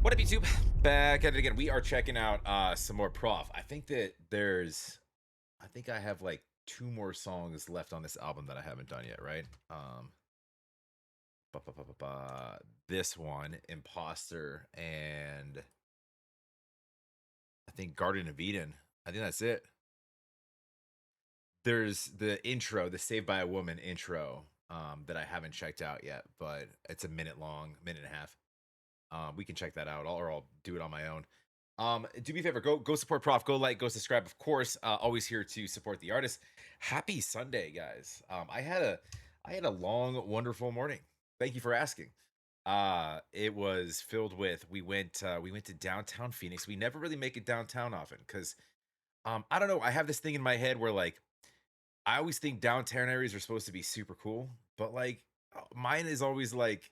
What up, YouTube? Back at it again. We are checking out some more Prof. I think I have like two more songs left on this album that I haven't done yet, right? Ba, ba, ba, ba, ba. This one, Imposter, and I think Garden of Eden. I think that's it. There's the intro, the Saved by a Woman intro, that I haven't checked out yet, but it's a minute long, minute and a half. We can check that out, or I'll do it on my own. Do me a favor, go support Prof, go like, go subscribe, of course. Always here to support the artist. Happy Sunday, guys. I had a long, wonderful morning. Thank you for asking. It was filled with we went to downtown Phoenix. We never really make it downtown often because I don't know, I have this thing in my head where like I always think downtown areas are supposed to be super cool, but like mine is always like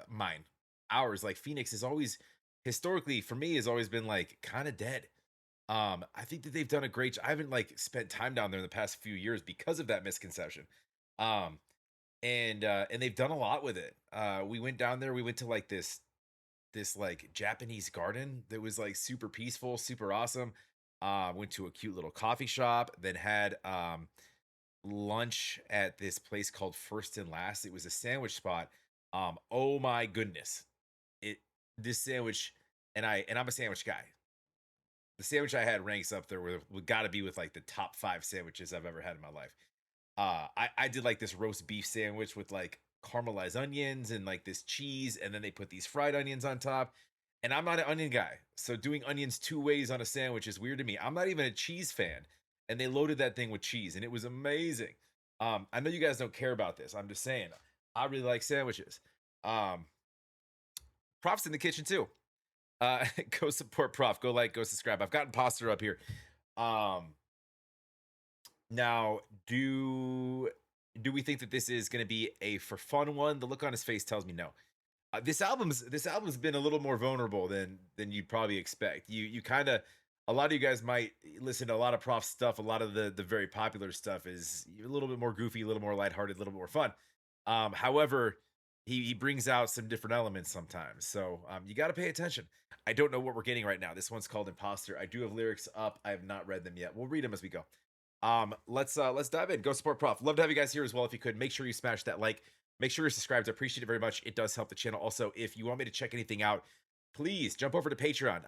mine, ours, like Phoenix is always historically for me has always been like kind of dead. I think that they've done a great I haven't like spent time down there in the past few years because of that misconception. Um, and they've done a lot with it. We went down there, we went to like this like Japanese garden that was like super peaceful, super awesome. Went to a cute little coffee shop, then had lunch at this place called First and Last. It was a sandwich spot. Oh my goodness. It this sandwich and I'm a sandwich guy. The sandwich I had ranks up there with gotta be with like the top five sandwiches I've ever had in my life. I did like this roast beef sandwich with like caramelized onions and like this cheese, and then they put these fried onions on top. And I'm not an onion guy, so doing onions two ways on a sandwich is weird to me. I'm not even a cheese fan, and they loaded that thing with cheese, and it was amazing. I know you guys don't care about this. I'm just saying, I really like sandwiches. Um, Props in the kitchen too. Go support Prof. Go like, go subscribe. I've got Imposter up here. Um, Now, do we think that this is going to be a for fun one? The look on his face tells me no. This album's been a little more vulnerable than you'd probably expect. You kind of a lot of you guys might listen to a lot of Prof stuff. A lot of the very popular stuff is a little bit more goofy, a little more lighthearted, a little more fun. However, he brings out some different elements sometimes, so you got to pay attention. I don't know what we're getting right now. This one's called Imposter. I do have lyrics up. I have not read them yet. We'll read them as we go. Let's dive in. Go support Prof. Love to have you guys here as well. If you could, make sure you smash that like. Make sure you're subscribed. I appreciate it very much. It does help the channel. Also, if you want me to check anything out, please jump over to Patreon.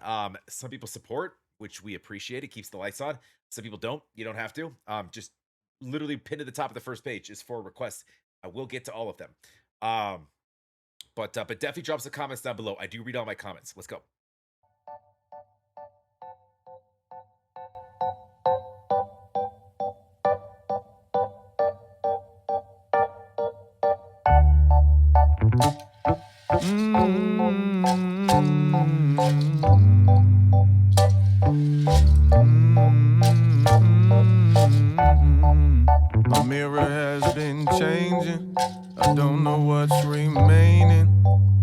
Some people support, which we appreciate. It keeps the lights on. Some people don't. You don't have to. Just literally pinned to the top of the first page is for requests. I will get to all of them. But definitely drop some comments down below. I do read all my comments. Let's go. My mirror has been changing. I don't know what's remaining.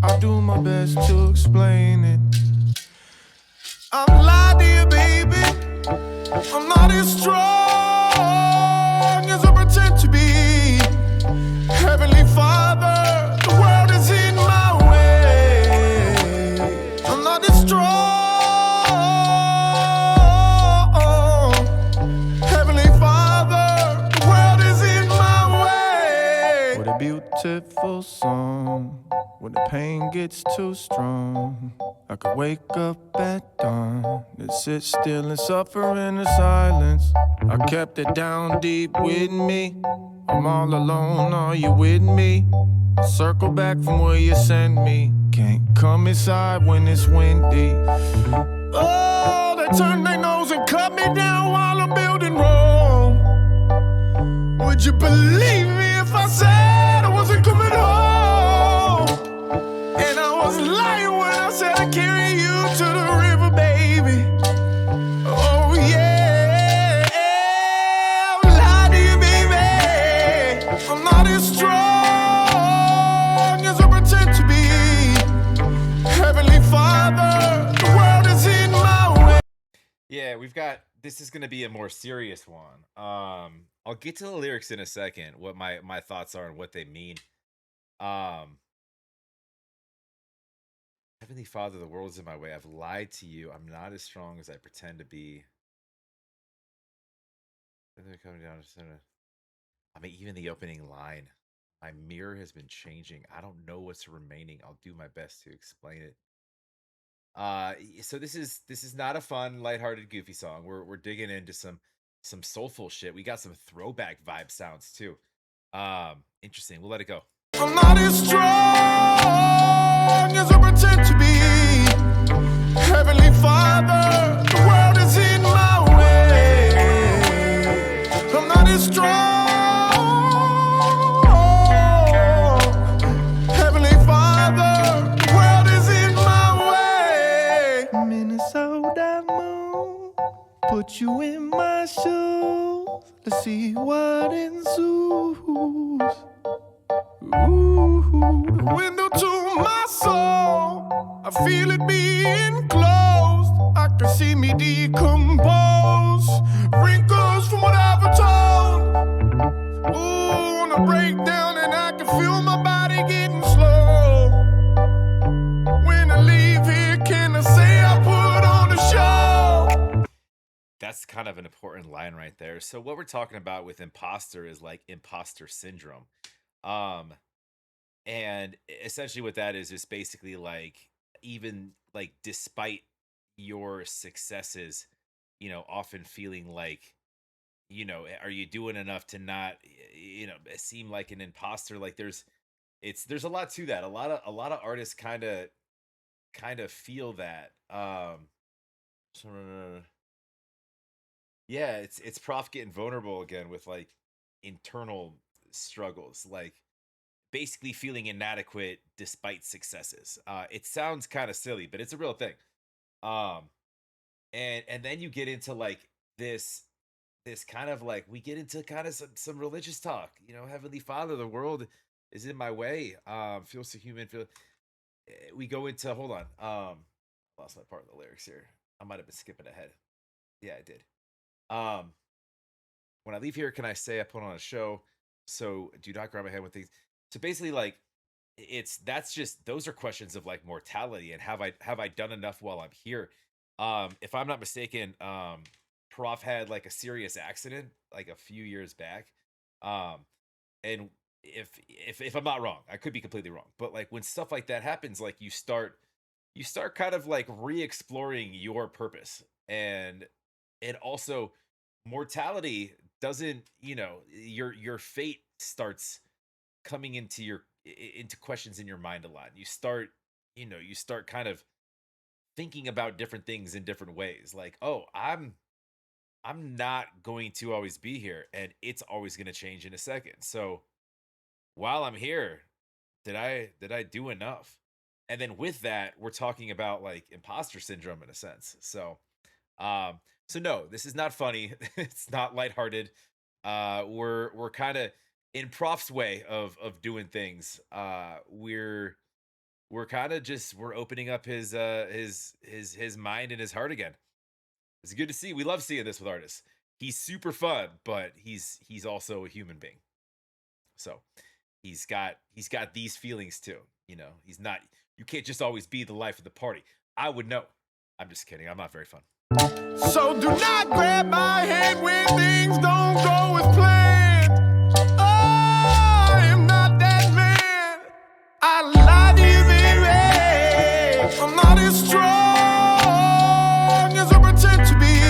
I do my best to explain it. I'm lying to you, baby. I'm not as strong as I pretend to be. Heavenly Father, the world is in my way. I'm not as strong. Heavenly Father, the world is in my way. What a beautiful song. When the pain gets too strong, I could wake up at dawn and sit still and suffer in the silence. I kept it down deep with me. I'm all alone, are you with me? I'll circle back from where you sent me. Can't come inside when it's windy. Oh, they turn their nose and cut me down while I'm building Rome. Would you believe me if I said I wasn't coming home? And I was lying when I said I'd carry you to the river, baby. Oh yeah, I'm lying to you, baby. I'm not as strong as I pretend to be. Heavenly Father, the world is in my way. Yeah, this is gonna be a more serious one. I'll get to the lyrics in a second, what my thoughts are and what they mean. Heavenly Father, the world is in my way. I've lied to you. I'm not as strong as I pretend to be. They're coming down to center. I mean, even the opening line. My mirror has been changing. I don't know what's remaining. I'll do my best to explain it. So this is not a fun, lighthearted, goofy song. We're digging into some soulful shit. We got some throwback vibe sounds too. Interesting. We'll let it go. I'm not as strong as I pretend to be. Heavenly Father, the world is in my way. I'm not as strong. Heavenly Father, the world is in my way. Minnesota moon, put you in my shoes. Let's see what ensues. Ooh, the window to my soul. I feel it being closed. I can see me decompose. Wrinkles from what I've told. Ooh, on a breakdown, and I can feel my body getting slow. When I leave here, can I say I put on a show? That's kind of an important line right there. So what we're talking about with imposter is like imposter syndrome. Um, and essentially what that is basically like, even like despite your successes, often feeling like, are you doing enough to not, seem like an imposter? Like there's a lot to that. A lot of artists kind of feel that. So, yeah, it's Prof getting vulnerable again with like internal struggles, like basically feeling inadequate despite successes. It sounds kind of silly, but it's a real thing. Um, and then you get into like this this kind of like, we get into kind of some religious talk. Heavenly Father, the world is in my way. Feel so human. We go into, hold on. Lost my part of the lyrics here. I might have been skipping ahead. Yeah, I did. Um, when I leave here, can I say I put on a show? So do not grab my head with things. So basically, like, that's just, those are questions of like mortality and have I done enough while I'm here? If I'm not mistaken, Prof had like a serious accident like a few years back. Um, and if I'm not wrong, I could be completely wrong, but like when stuff like that happens, like you start kind of like re-exploring your purpose. And also mortality doesn't, your fate starts coming into questions in your mind a lot. You start kind of thinking about different things in different ways, like, oh, I'm not going to always be here, and it's always going to change in a second. So while I'm here, did I do enough? And then with that, we're talking about like imposter syndrome in a sense. So no, this is not funny. It's not lighthearted. We're kind of in Prof's way of doing things. We're kind of just, we're opening up his mind and his heart again. It's good to see. We love seeing this with artists. He's super fun, but he's also a human being. So he's got these feelings too. He's not, you can't just always be the life of the party. I would know. I'm just kidding. I'm not very fun. So do not grab my hand when things don't go as planned. I am not that man. I lied to you, baby. I'm not as strong as I pretend to be.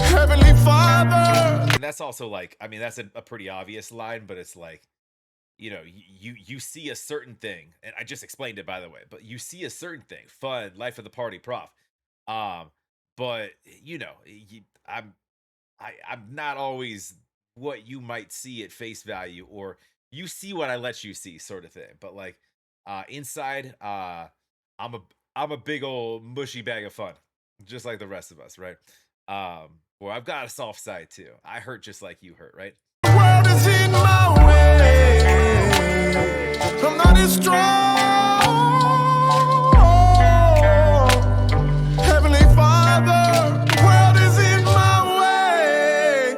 Heavenly Father. And that's also like, I mean, that's a pretty obvious line, but it's like, you see a certain thing, and I just explained it, by the way, but you see a certain thing, fun, life of the party, Prof. Um, but I'm not always what you might see at face value, or you see what I let you see, sort of thing. But like, inside, I'm a I'm a big old mushy bag of fun, just like the rest of us, right? Well, I've got a soft side too. I hurt just like you hurt, right? The world is in my way. I'm not as strong. Heavenly Father, the world is in my way.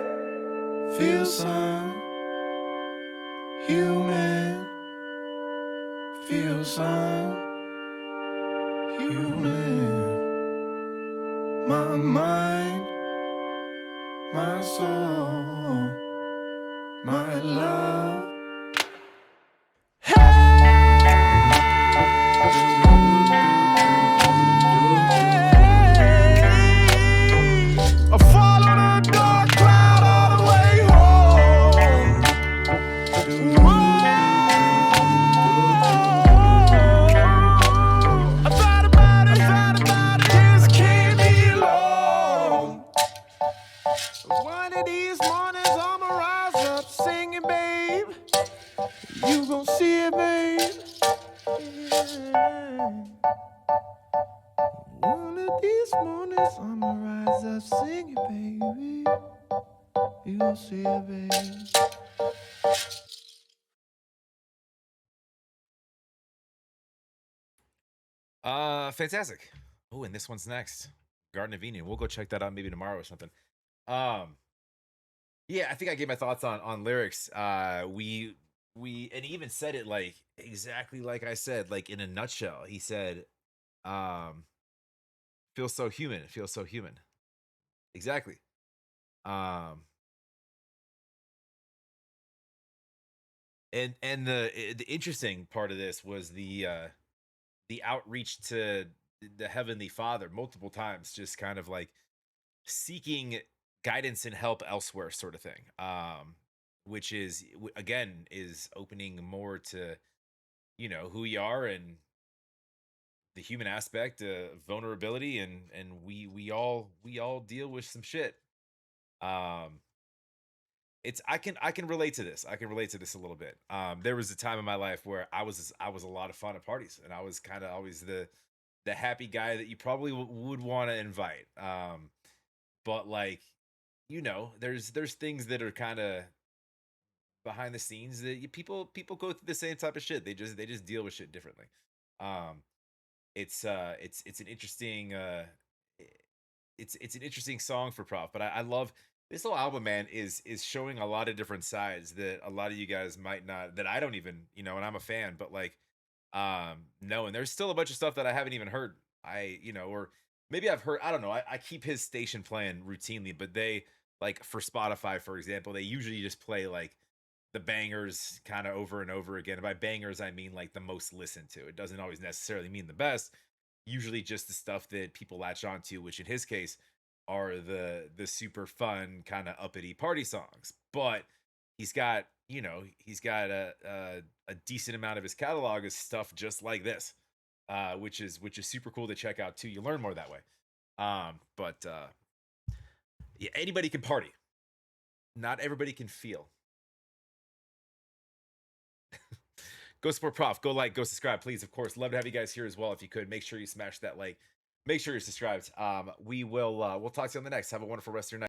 Feel some human. Feel some human. My mind, my soul, my love. I follow the dark cloud all the way home. I thought about it, just can't be alone. One of these mornings I'ma rise up singing, babe. You gon' see it, babe. Yeah. One of these mornings I'ma rise up singing, baby. You gon' see it, babe. Fantastic. Oh, and this one's next. Garden of Eden. We'll go check that out maybe tomorrow or something. Um, yeah, I think I gave my thoughts on lyrics. We and he even said it like exactly like I said, like in a nutshell. He said, feels so human, it feels so human. Exactly. Um and the interesting part of this was the outreach to the heavenly father multiple times, just kind of like seeking guidance and help elsewhere sort of thing, which is again is opening more to who you are and the human aspect, vulnerability, and we all deal with some shit. um it's I can relate to this. I can relate to this a little bit. There was a time in my life where I was a lot of fun at parties, and I was kind of always the happy guy that you probably would want to invite. But like, there's things that are kind of behind the scenes that people go through the same type of shit. They just deal with shit differently. Um, it's an interesting i- it's an interesting song for Prof. But I love this whole album, man. Is showing a lot of different sides that a lot of you guys might not, that I don't even, and I'm a fan, but like no, and there's still a bunch of stuff that I haven't even heard. Or maybe I've heard, I don't know. I keep his station playing routinely, but they, like, for Spotify, for example, they usually just play like the bangers kind of over and over again. And by bangers, I mean like the most listened to. It doesn't always necessarily mean the best. Usually just the stuff that people latch onto, which in his case are the super fun kind of uppity party songs. But he's got a decent amount of his catalog is stuff just like this, which is super cool to check out too. You learn more that way. But yeah, anybody can party. Not everybody can feel. Go support Prof. Go like, go subscribe, please. Of course, love to have you guys here as well. If you could, make sure you smash that like. Make sure you're subscribed. We'll talk to you on the next. Have a wonderful rest of your night.